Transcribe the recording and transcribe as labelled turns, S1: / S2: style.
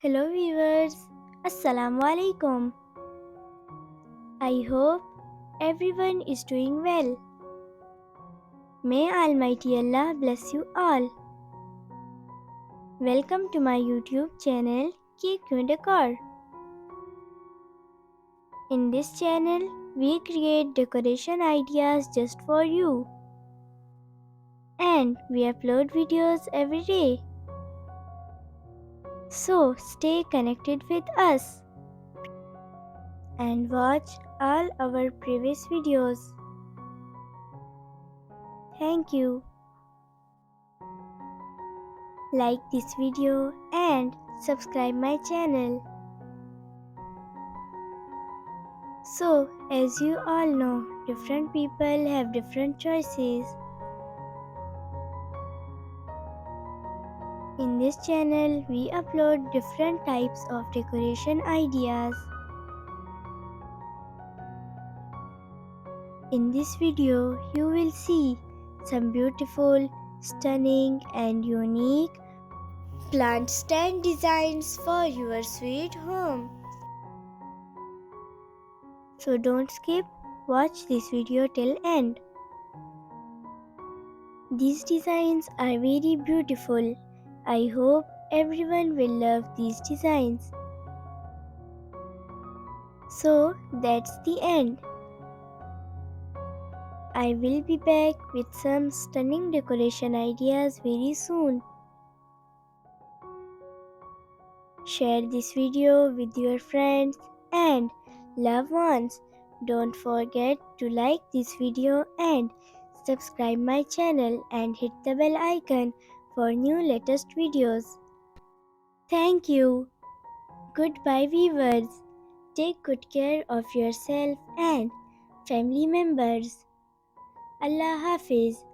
S1: Hello viewers, Assalamu alaikum. I hope everyone is doing well. May Almighty Allah bless you all. Welcome to my YouTube channel Decor. In this channel, we create decoration ideas just for you. And we upload videos every day. So stay connected with us and watch all our previous videos. Thank you. Like this video and subscribe my channel. So, as you all know, different people have different choices. In this channel, we upload different types of decoration ideas. In this video, you will see some beautiful, stunning and unique plant stand designs for your sweet home. So don't skip, watch this video till end. These designs are very beautiful. I hope everyone will love these designs. So that's the end. I will be back with some stunning decoration ideas very soon. Share this video with your friends and loved ones. Don't forget to like this video and subscribe my channel and hit the bell icon for new latest videos. Thank you. Goodbye viewers. Take good care of yourself and family members. Allah Hafiz.